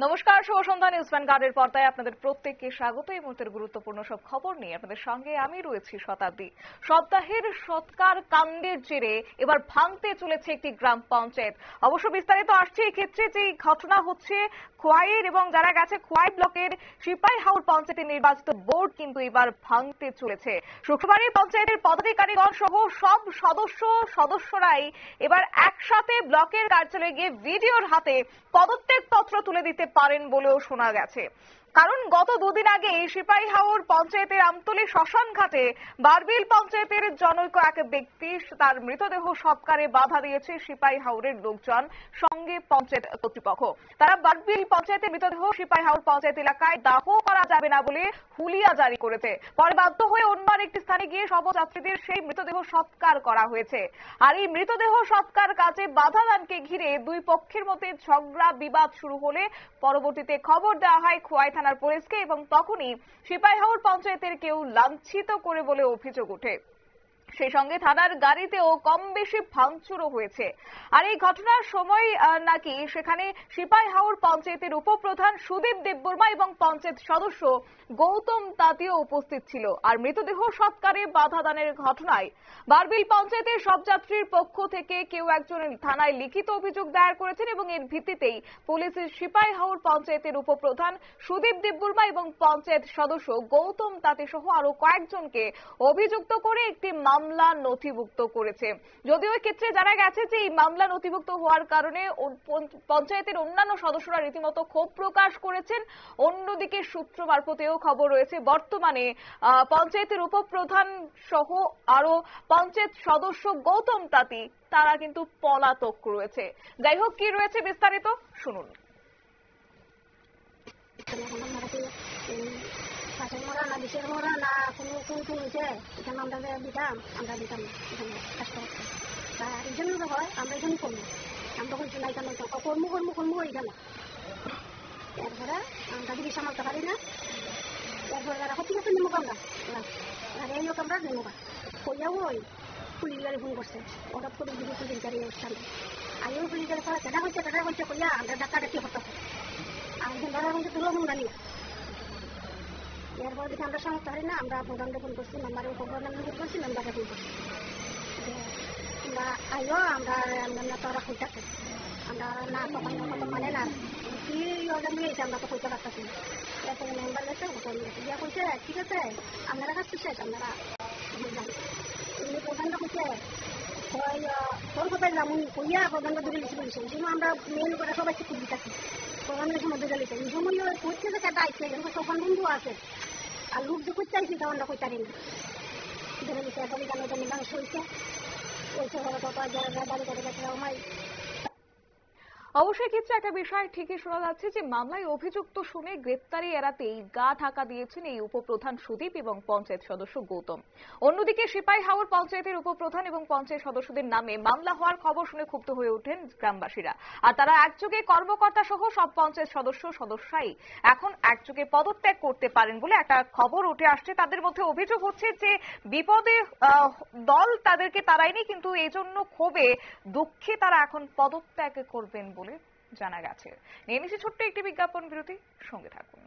নমস্কার, শুভ সন্ধ্যা। নিউজ ভ্যানগার্ডের পর্দায় আপনাদের প্রত্যেককে স্বাগত। এই মুহূর্তের গুরুত্বপূর্ণ সব খবর নিয়ে আপনাদের সঙ্গে আমি রয়েছি শতাব্দী। সপ্তাহের সৎকার কাণ্ডের জেরে এবার ভাঙতে চলেছে একটি গ্রাম পঞ্চায়েত। অবশ্য বিস্তারিত আসছে এই ক্ষেত্রে যে ঘটনা হচ্ছে খোয়াইয়ের, এবং যারা গেছে খোয়াই ব্লকের সিপাইহাওর পঞ্চায়েতের নির্বাচিত বোর্ড কিন্তু এবার ভাঙতে চলেছে। শুক্রবারই পঞ্চায়েতের পদাধিকারীগণ সহ সব সদস্যরাই এবার একসাথে ব্লকের কার্যালয়ে গিয়ে ভিডিওর হাতে পদত্যাগ পত্র তুলে দিতে পারেন বলেও শোনা গেছে। কারণ গত দুদিন আগে সিপাইহাওর পঞ্চায়েতের আমতলী শ্মশান ঘাটে বারবিল পঞ্চায়েতের জনৈক এক ব্যক্তি তার মৃতদেহ সৎকারে বাধা দিয়েছে সিপাইহাওরের লোকজন, সঙ্গে পঞ্চায়েত কর্তৃপক্ষ। তারা বারবিল পঞ্চায়েতের মৃতদেহ সিপাইহাওর পঞ্চায়েত এলাকায় দাহ করা যাবে না বলে হুলিয়া জারি করেছে। পরে বাধ্য হয়ে অন্য একটি স্থানে গিয়ে শবযাত্রীদের সেই মৃতদেহ সৎকার করা হয়েছে। আর এই মৃতদেহ সৎকার কাজে বাধা দানকে ঘিরে দুই পক্ষের মধ্যে ঝগড়া বিবাদ শুরু হলে পরবর্তীতে খবর দেওয়া হয় খোয়াই থানার পুলিশকে, এবং তখনই সিপাইহাওর পঞ্চায়েতের কেউ লাঞ্ছিত করে বলে অভিযোগ ওঠে। সেই সঙ্গে থানার গাড়িতেও কম বেশি ভাঙচুরও হয়েছে। আর এই ঘটনার সময় নাকি সেখানে সিপাইহাওর পঞ্চায়েতের উপপ্রধান সুদীপ দেববর্মা এবং পঞ্চায়েত সদস্য গৌতম তাঁতিও উপস্থিত ছিল। আর মৃতদেহ সৎকারে বাধা দানের ঘটনায় বারবিল পঞ্চায়েতের সব যাত্রীর পক্ষ থেকে কেউ একজন থানায় লিখিত অভিযোগ দায়ের করেছেন, এবং এর ভিত্তিতেই পুলিশের সিপাইহাওর পঞ্চায়েতের উপপ্রধান সুদীপ দেববর্মা এবং পঞ্চায়েত সদস্য গৌতম তাঁতি সহ আরো কয়েকজনকে অভিযুক্ত করে একটি মামলা নথিভুক্ত করেছে। যদিও এই ক্ষেত্রে জানা গেছে যে এই মামলা নথিভুক্ত হওয়ার কারণে পঞ্চায়েতের অন্যান্য সদস্যরা রীতিমতো ক্ষোভ প্রকাশ করেছেন। অন্যদিকে সূত্র মারফতেও খবর রয়েছে বর্তমানে পঞ্চায়েতের উপপ্রধান সহ আরো পঞ্চায়েত সদস্য গৌতম তাঁতি তারা কিন্তু পলাতক রয়েছে। যাই হোক, কি রয়েছে বিস্তারিত শুনুন। পাশের মোড়া না বিশের মোড়া না কোনো কোন হয়েছে এখানে আমরা দিতাম এখানে কাজ করতে তা এই জন্য হয় আমরা এখানে করবো, আমরা বলছি না এখানে কর্ম এখানে। এরপরে আমরা যদি সামালতে পারি না, এরপরে তারা ঠিক আছে নিমুখ আমরা আর এই লোক আমরা নিমুখ কইয়াও ওই পুলিশ গাড়ি ফোন করছে, হঠাৎ করে যদি পুলিশ গাড়ি সামনে আমিও পুলিশ গাড়ি করা কেটা হচ্ছে কইয়া আমরা ডাক্তারকে হতাছে আমাদের ধরার মধ্যে তুলো ফোন জানি। এরপর দেখে আমরা সামর্থ্য পারি না, আমরা প্রধানকে ফোন করছি, নাম্বারে উপপ্রধানকে ফোন করছি, নাম্বারে ফোন করছি আমরা আইও আমরা তোরা কই থাকে আমরা না তখন কত মানে না কি অর্ডার নিয়েছে আমরা তো কইতে পারতেছি না। এরপরে মেম্বার গেছে ইয়া কইছে ঠিক আছে আপনারা কাজ শেষ আপনারা জানি এমনি প্রধানটা কইছে তোর কোথায় যেমন কইয়া প্রধানকে দূরে লিখে বলছে এই সময় আমরা মেন করে সবাই খুব দিতেছি প্রধানের সময় দূরে লিখে এই সময় করছে যে কেটা আইসে এরকম সফল বন্ধু আছে আর লোক যে করতে আইসি তখন আমরা কইতারি না ধরে লিখে এত বিজ্ঞান ওটা নিলাম সইছে ওইসে হলো তো যারা দাঁড়ি করে গেছে আমার। অবশ্যই ক্ষেত্রে একটা বিষয় ঠিকই শোনা যাচ্ছে যে মামলায় অভিযুক্ত শুনে গ্রেপ্তারি এড়াতেই গা ঢাকা দিয়েছেন এই উপপ্রধান সুদীপ এবং পঞ্চায়েত সদস্য গৌতম। অন্যদিকে সিপাইহাওর পঞ্চায়েতের উপপ্রধান এবং পঞ্চায়েত সদস্যদের নামে মামলা হওয়ার খবর শুনে ক্ষুব্ধ হয়ে ওঠেন গ্রামবাসীরা। আর তারা একযোগে কর্মকর্তা সহ সব পঞ্চায়েত সদস্যরাই এখন একযোগে পদত্যাগ করতে পারেন বলে একটা খবর উঠে আসছে। তাদের মধ্যে অভিযোগ হচ্ছে যে বিপদে দল তাদেরকে তাড়ায়নি, কিন্তু এই জন্য ক্ষোভে দুঃখে তারা এখন পদত্যাগ করবেন বলে জানা গেছে। নিয়ে নিচ্ছি ছোট্ট একটি বিজ্ঞাপন বিরতি, সঙ্গে থাকুন।